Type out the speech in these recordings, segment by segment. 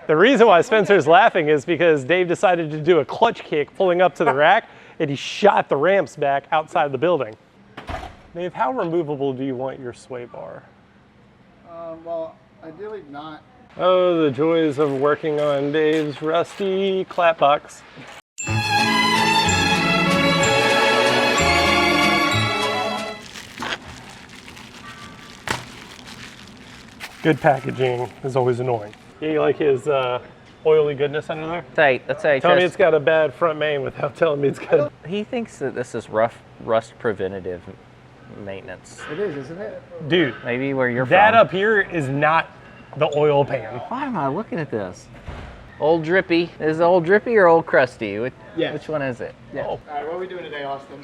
The reason why Spencer's laughing is because Dave decided to do a clutch kick pulling up to the rack, and he shot the ramps back outside the building. Dave, how removable do you want your sway bar? Well, ideally not. Oh, the joys of working on Dave's rusty clap box. Good packaging is always annoying. Yeah, you like his oily goodness under there? That's how Tell me it's got a bad front main without telling me it's got. He thinks that this is rust preventative maintenance. It is, isn't it? Dude, maybe where you're that from. up here is not the oil pan. Why am I looking at this? Old Drippy. Is it Old Drippy or Old Crusty? Which one is it? Yeah. All right, what are we doing today, Austin?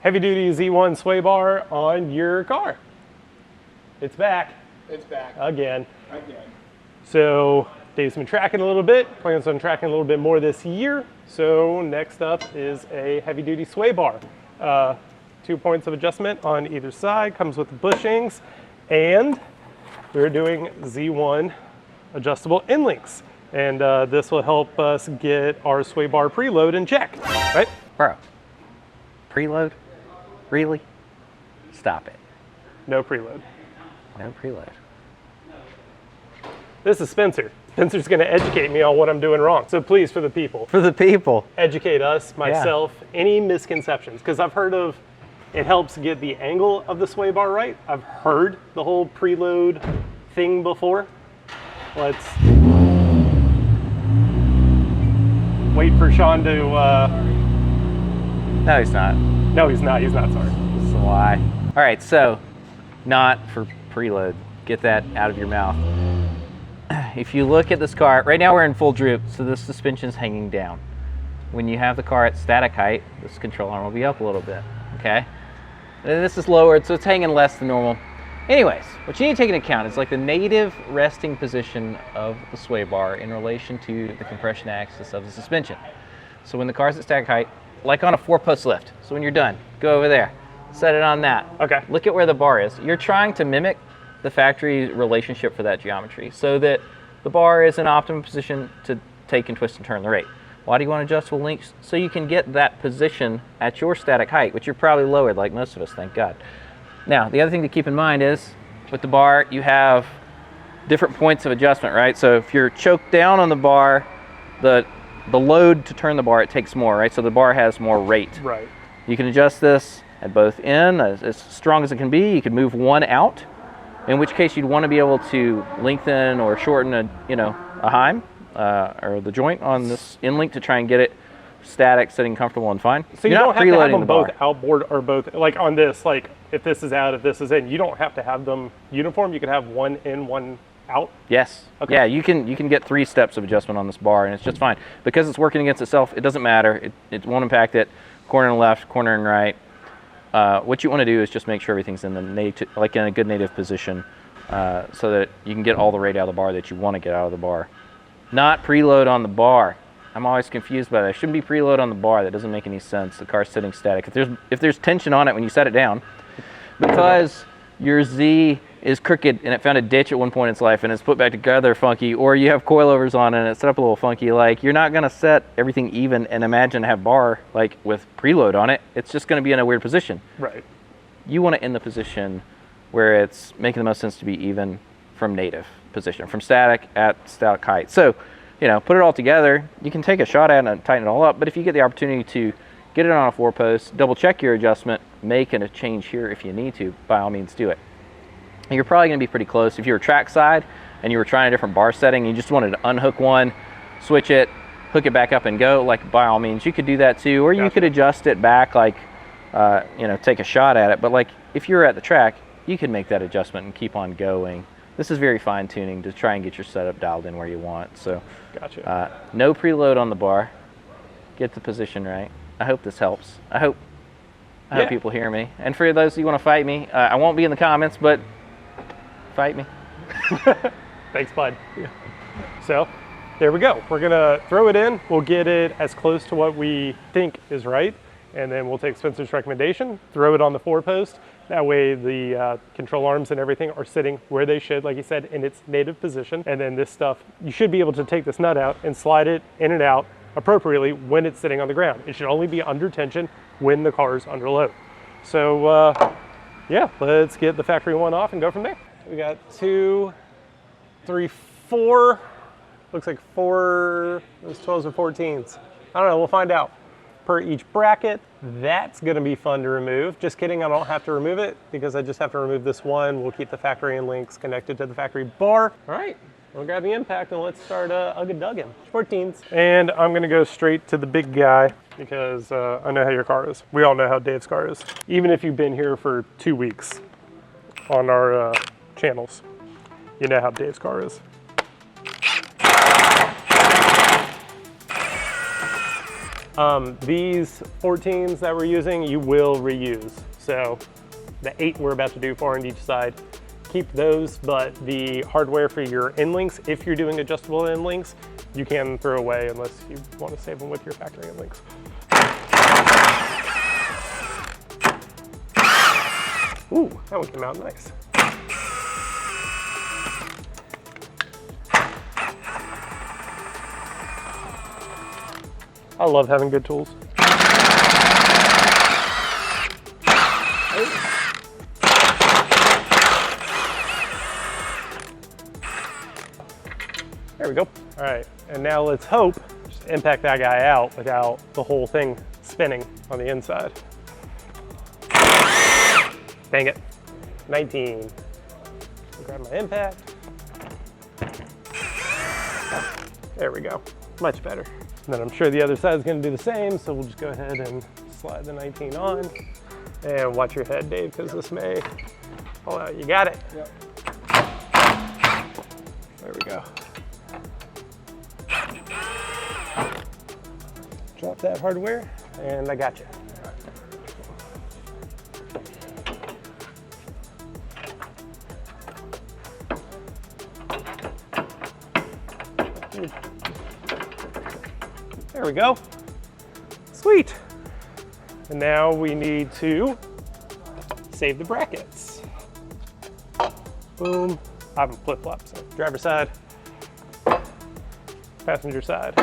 Heavy duty Z1 sway bar on your car. It's back. It's back. Again. Again. So Dave's been tracking a little bit, plans on tracking a little bit more this year. So next up is a heavy duty sway bar. 2 points of adjustment on either side, comes with the bushings, and we're doing Z1 adjustable end links. And this will help us get our sway bar preload in check, right? Bro, preload? Really? Stop it. No preload. No preload. This is Spencer. Spencer's gonna educate me on what I'm doing wrong. So please, for the people. For the people. Educate us, myself, any misconceptions. Because I've heard of, it helps get the angle of the sway bar right. I've heard the whole preload thing before. Let's wait for Sean to, No, he's not. no, he's not sorry. This is a lie. All right, so not for preload. Get that out of your mouth. If you look at this car, right now we're in full droop, so this suspension's hanging down. When you have the car at static height, this control arm will be up a little bit, okay? And this is lowered, so it's hanging less than normal. Anyways, what you need to take into account is like the native resting position of the sway bar in relation to the compression axis of the suspension. So when the car's at static height, like on a 4-post lift, so when you're done, go over there, set it on that. Okay. Look at where the bar is. You're trying to mimic the factory relationship for that geometry so that the bar is in optimum position to take and twist and turn the rate. Why do you want adjustable links? So you can get that position at your static height, which you're probably lowered like most of us, thank God. Now, the other thing to keep in mind is with the bar, you have different points of adjustment, right? So if you're choked down on the bar, the load to turn the bar, it takes more, right? So the bar has more rate. Right. You can adjust this at both ends as strong as it can be. You can move one out, in which case you'd want to be able to lengthen or shorten a heim or the joint on this end link to try and get it static, sitting comfortable and fine. So you don't have to have them both bar. outboard or both, like on this, like if this is out, if this is in, you don't have to have them uniform. You can have one in, one out. Yes. Okay. Yeah, you can get 3 steps of adjustment on this bar, and it's just fine. Because it's working against itself, it doesn't matter. It won't impact it. Corner and left, corner and right. What you want to do is just make sure everything's in the native, like in a good native position, so that you can get all the rate out of the bar that you want to get out of the bar. Not preload on the bar. I'm always confused by that. It shouldn't be preload on the bar. That doesn't make any sense. The car's sitting static. If there's tension on it when you set it down, because your Z is crooked and it found a ditch at one point in its life and it's put back together funky, or you have coilovers on it and it's set up a little funky, like you're not gonna set everything even and imagine have bar like with preload on it. It's just gonna be in a weird position. Right. You want to end the position where it's making the most sense to be even from native position, from static at static height. So, put it all together. You can take a shot at it and tighten it all up, but if you get the opportunity to get it on a 4-post, double check your adjustment, make a change here if you need to, by all means do it. And you're probably going to be pretty close. If you were trackside and you were trying a different bar setting, and you just wanted to unhook one, switch it, hook it back up and go, like by all means you could do that too, or you could adjust it back, like take a shot at it. But like if you're at the track, you can make that adjustment and keep on going. This is very fine tuning to try and get your setup dialed in where you want. So Gotcha. No preload on the bar. Get the position right. I hope this helps. I hope people hear me. And for those who want to fight me, I won't be in the comments, but fight me. Thanks, bud. Yeah. So there we go. We're gonna throw it in. We'll get it as close to what we think is right. And then we'll take Spencer's recommendation, throw it on the 4-post. That way the control arms and everything are sitting where they should, like he said, in its native position. And then this stuff, you should be able to take this nut out and slide it in and out appropriately when it's sitting on the ground. It should only be under tension when the car is under load. So yeah, let's get the factory one off and go from there. We got 2, 3, 4, looks like 4, those 12s or 14s. I don't know, we'll find out. Per each bracket. That's gonna be fun to remove. Just kidding, I don't have to remove it because I just have to remove this one. We'll keep the factory and links connected to the factory bar. All right, we'll grab the impact and let's start ugga-dugging. 14s. And I'm gonna go straight to the big guy because I know how your car is. We all know how Dave's car is. Even if you've been here for 2 weeks on our channels, you know how Dave's car is. These 14s that we're using, you will reuse. So the 8 we're about to do, 4 on each side, keep those, but the hardware for your end links, if you're doing adjustable end links, you can throw away unless you want to save them with your factory end links. Ooh, that one came out nice. I love having good tools. There we go. All right, and now let's hope, just impact that guy out without the whole thing spinning on the inside. Dang it, 19. Grab my impact. There we go, much better. And then I'm sure the other side is going to do the same, so we'll just go ahead and slide the 19 on. And watch your head, Dave, because this may fall out. You got it? Yep. There we go. Drop that hardware, and I got you. There we go. Sweet. And now we need to save the brackets. Boom. I have them flip-flop, so driver side, passenger side.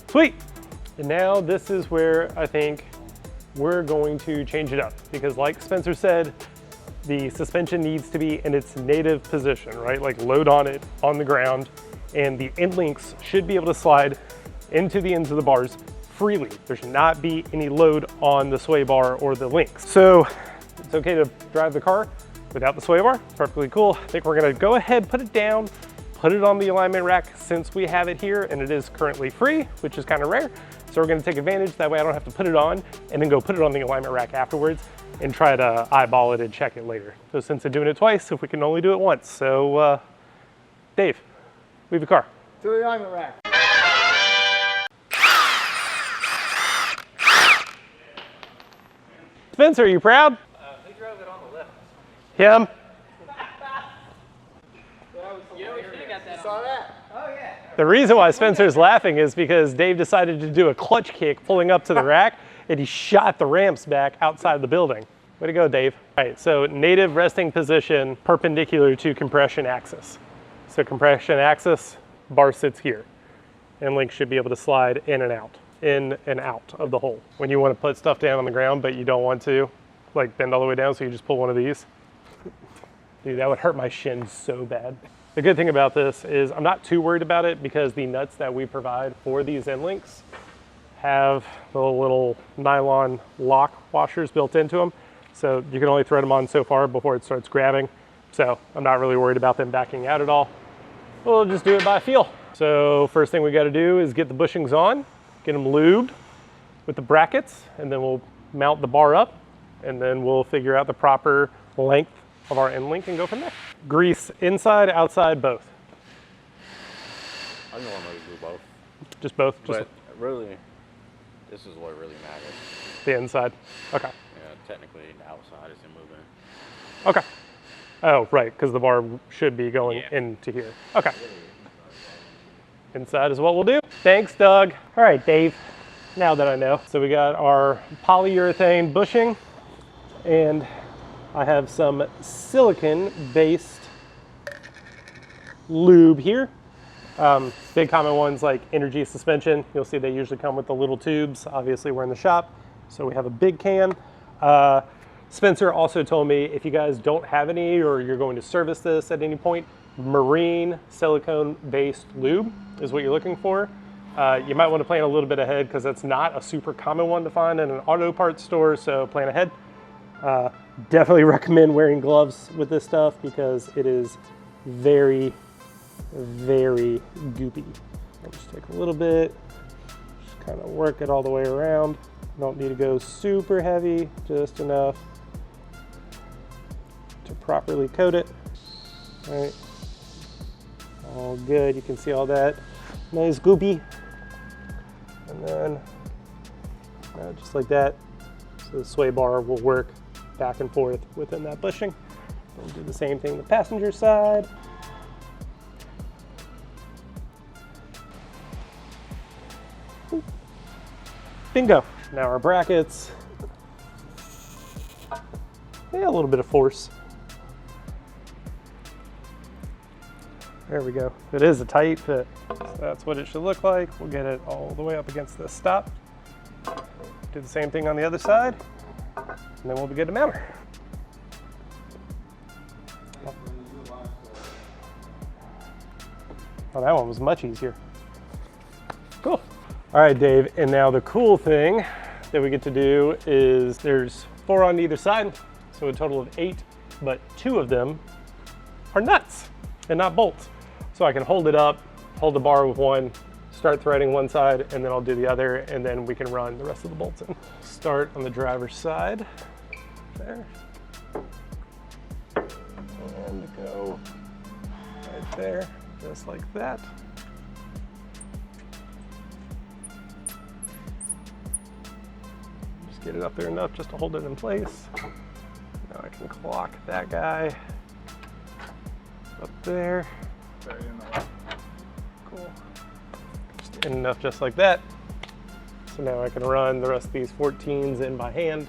Sweet. And now this is where I think we're going to change it up because like Spencer said, the suspension needs to be in its native position, right? Like load on it on the ground, and the end links should be able to slide into the ends of the bars freely. There should not be any load on the sway bar or the links. So it's okay to drive the car without the sway bar, perfectly cool. I think we're gonna go ahead, put it down, put it on the alignment rack since we have it here and it is currently free, which is kind of rare. So we're gonna take advantage, that way I don't have to put it on and then go put it on the alignment rack afterwards and try to eyeball it and check it later. So since I'm doing it twice, if we can only do it once. So Dave, leave the car. To the alignment rack. Spencer, are you proud? Who drove it on the left? Him? You know, we should have got that. Saw that? Oh, yeah. The reason why Spencer's laughing is because Dave decided to do a clutch kick pulling up to the rack and he shot the ramps back outside the building. Way to go, Dave. All right, so native resting position perpendicular to compression axis. So compression axis, bar sits here. And link should be able to slide in and out of the hole. When you want to put stuff down on the ground, but you don't want to, like bend all the way down, so you just pull one of these. Dude, that would hurt my shin so bad. The good thing about this is I'm not too worried about it because the nuts that we provide for these end links have the little nylon lock washers built into them. So you can only thread them on so far before it starts grabbing. So I'm not really worried about them backing out at all. We'll just do it by feel. So first thing we got to do is get the bushings on, get them lubed with the brackets, and then we'll mount the bar up, and then we'll figure out the proper length of our end link and go from there. Grease inside, outside, both. I normally do both, Just both? Just but really, this is what really matters. the inside? Okay. Yeah, technically, the outside isn't moving. Okay. Oh, right, because the bar should be going Yeah. into here. Okay. Inside is what we'll do. Thanks, Doug. All right, Dave. now that I know. So we got our polyurethane bushing, and I have some silicon-based lube here. Big common ones like Energy Suspension. You'll see they usually come with the little tubes. Obviously we're in the shop, so we have a big can. Spencer also told me if you guys don't have any or you're going to service this at any point, marine silicone-based lube is what you're looking for. You might want to plan a little bit ahead because that's not a super common one to find in an auto parts store, so plan ahead. Definitely recommend wearing gloves with this stuff because it is very, very goopy. I'll just take a little bit, just kind of work it all the way around. Don't need to go super heavy, just enough to properly coat it. All right, all good. You can see all that nice goopy. And then just like that, so the sway bar will work back and forth within that bushing. We'll do the same thing the passenger side. Bingo. Now our brackets. Yeah, a little bit of force. There we go. It is a tight fit. So that's what it should look like. We'll get it all the way up against this stop. Do the same thing on the other side, and then we'll be good to mount her. Oh, that one was much easier. Cool. All right, Dave, and now the cool thing that we get to do is there's 4 on either side, so a total of 8, but 2 of them are nuts and not bolts. So I can hold it up, hold the bar with one, start threading one side, and then I'll do the other, and then we can run the rest of the bolts in. Start on the driver's side, there, and go right there, just like that. Just get it up there enough just to hold it in place. Now I can clock that guy up there. Cool. Just in enough just like that. So now I can run the rest of these 14s in by hand.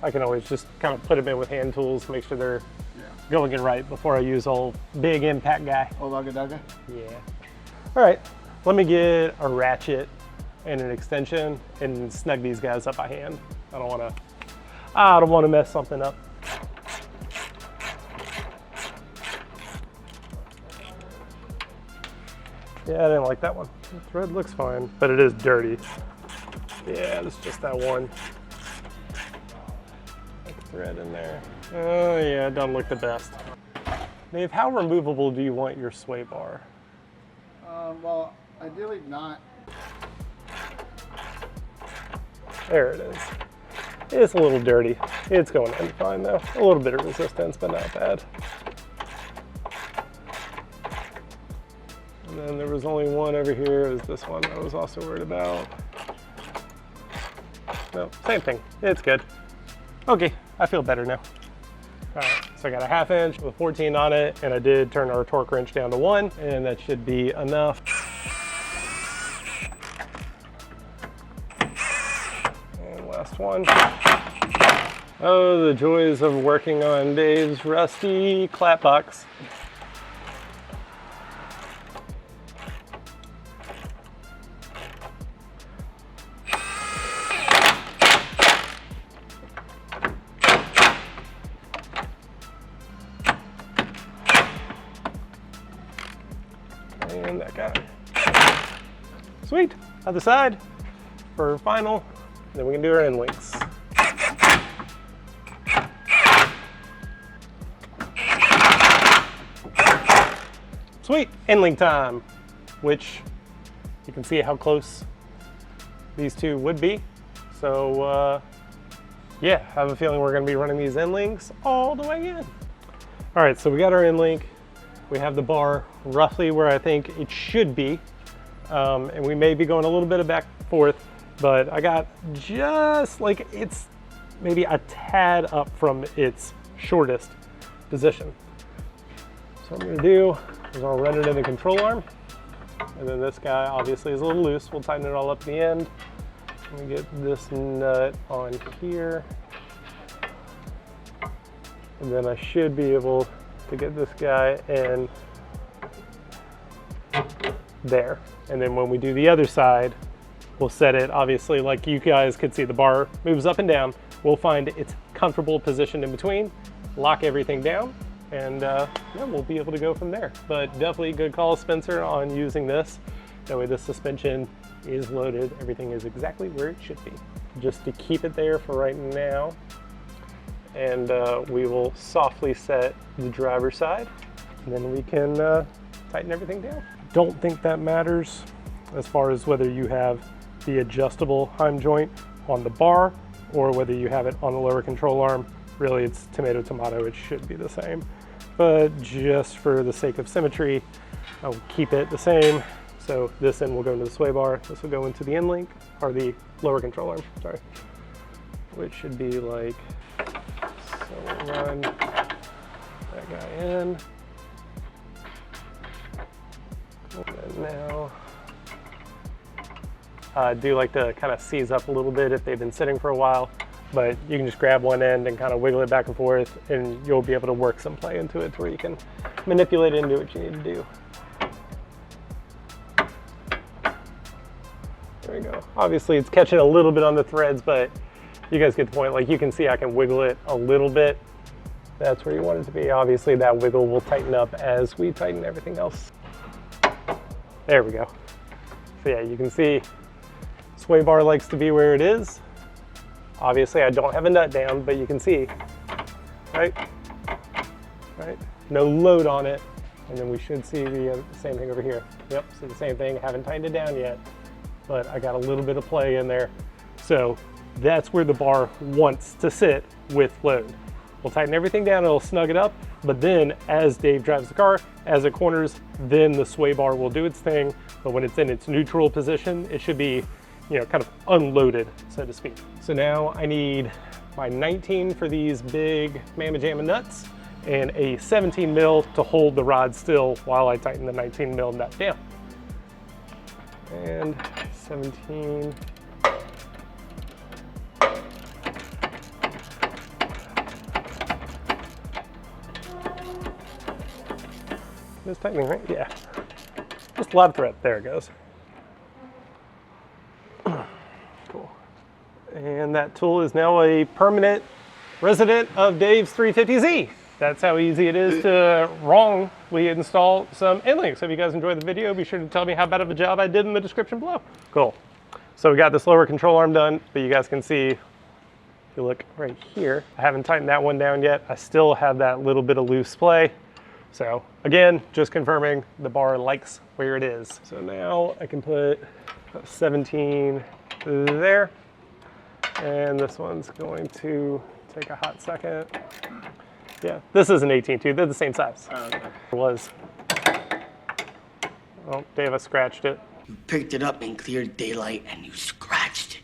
I can always just kind of put them in with hand tools, make sure they're going in right before I use old big impact guy. Oh, Lugga Dugga? Yeah. All right, let me get a ratchet and an extension and snug these guys up by hand. I don't want to mess something up. Yeah, I didn't like that one. The thread looks fine, but it is dirty. Yeah, it's just that one. Thread in there. Oh yeah, it doesn't look the best. Dave, how removable do you want your sway bar? Well, ideally not. There it is. It's a little dirty. It's going in fine though. A little bit of resistance, but not bad. And then there was only one over here. It was this one I was also worried about. No, same thing. It's good. Okay, I feel better now. All right, so I got a 1/2 inch with 14 on it, and I did turn our torque wrench down to 1, and that should be enough. And last one. Oh, the joys of working on Dave's rusty clap box. And that guy. Sweet. Other side for final. Then we can do our end links. Sweet. End link time, which you can see how close these two would be. So yeah, I have a feeling we're going to be running these end links all the way in. All right, so we got our end link. We have the bar roughly where I think it should be. And we may be going a little bit of back and forth, but I got just like it's maybe a tad up from its shortest position. So what I'm gonna do, We're gonna run it in the control arm. And then this guy obviously is a little loose. We'll tighten it all up at the end. Let me get this nut on here. And then I should be able to get this guy in there. And then when we do the other side, we'll set it, obviously, like you guys could see, the bar moves up and down. We'll find its comfortable position in between, lock everything down, and yeah, we'll be able to go from there. But definitely good call, Spencer, on using this. That way the suspension is loaded. Everything is exactly where it should be. Just to keep it there for right now. And we will softly set the driver's side, and then we can tighten everything down. Don't think that matters as far as whether you have the adjustable heim joint on the bar or whether you have it on the lower control arm. Really, it's tomato tomato, it should be the same. But just for the sake of symmetry, I'll keep it the same. So this end will go into the sway bar, this will go into the end link, or the lower control arm, sorry. Which should be like, so we'll run that guy in. And now, I do like to kind of seize up a little bit if they've been sitting for a while, but you can just grab one end and kind of wiggle it back and forth, and you'll be able to work some play into it to where you can manipulate it and do what you need to do. There we go. Obviously it's catching a little bit on the threads, but you guys get the point. Like you can see I can wiggle it a little bit. That's where you want it to be. Obviously that wiggle will tighten up as we tighten everything else. There we go. So yeah, you can see sway bar likes to be where it is. Obviously I don't have a nut down, but you can see, right? Right? No load on it. And then we should see the same thing over here. Yep, see the same thing. Haven't tightened it down yet, but I got a little bit of play in there. So that's where the bar wants to sit with load. We'll tighten everything down, it'll snug it up, but then as Dave drives the car, as it corners, then the sway bar will do its thing, but when it's in its neutral position, it should be, you know, kind of unloaded, so to speak. So now I need my 19 for these big Mamma Jamma nuts and a 17 mil to hold the rod still while I tighten the 19 mil nut down. And 17. It's tightening, right? Yeah. Just a lot of thread. There it goes. Cool. And that tool is now a permanent resident of Dave's 350Z. That's how easy it is to wrongly install some end links. If you guys enjoyed the video, be sure to tell me how bad of a job I did in the description below. Cool. So we got this lower control arm done, but you guys can see, if you look right here, I haven't tightened that one down yet. I still have that little bit of loose play. So again, just confirming the bar likes where it is. So now I can put 17 there. And this one's going to take a hot second. Yeah, this is an 18 too. They're the same size. Oh, okay. It was. Oh, Dave, I scratched it. You picked it up in clear daylight and you scratched it.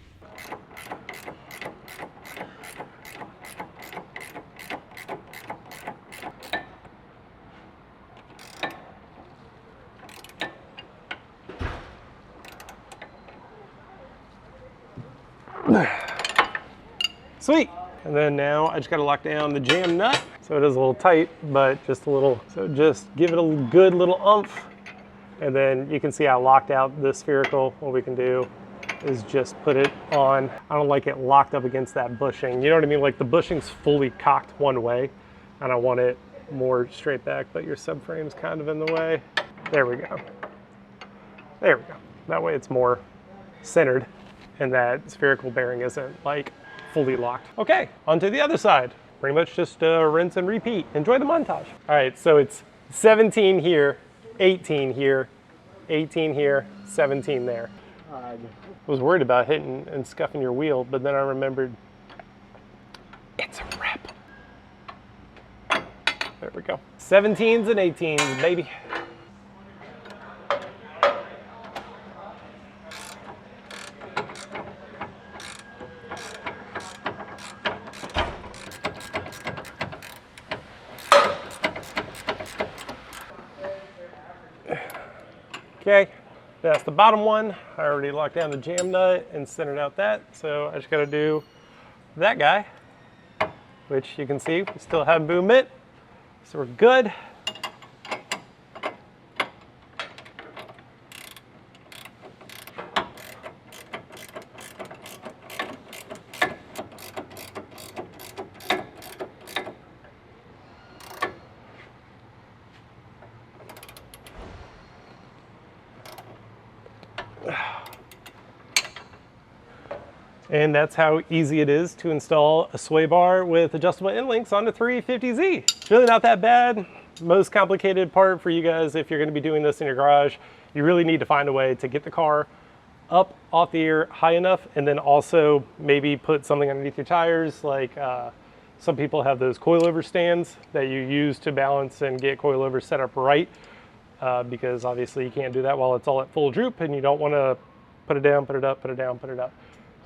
Sweet. And then now I just got to lock down the jam nut. So it is a little tight, but just a little, so just give it a good little oomph. And then you can see I locked out this spherical. What we can do is just put it on. I don't like it locked up against that bushing. You know what I mean? Like the bushing's fully cocked one way and I want it more straight back, but your subframe's kind of in the way. There we go. There we go. That way it's more centered and that spherical bearing isn't like fully locked. Okay, on to the other side. Pretty much just rinse and repeat. Enjoy the montage. All right, so it's 17 here, 18 here, 18 here, 17 there. I was worried about hitting and scuffing your wheel, but then I remembered it's a rep. There we go. 17s and 18s, baby. Okay, that's the bottom one. I already locked down the jam nut and centered out that, so I just gotta do that guy, which you can see we still have movement, so we're good. And that's how easy it is to install a sway bar with adjustable end links on the 350Z. It's really not that bad. Most complicated part for you guys, if you're gonna be doing this in your garage, you really need to find a way to get the car up off the ear high enough, and then also maybe put something underneath your tires. Like some people have those coilover stands that you use to balance and get coilovers set up right, because obviously you can't do that while it's all at full droop, and you don't wanna put it down, put it up, put it down, put it up.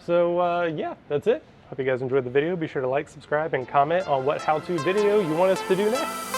So yeah, that's it. Hope you guys enjoyed the video. Be sure to like, subscribe, and comment on what how-to video you want us to do next.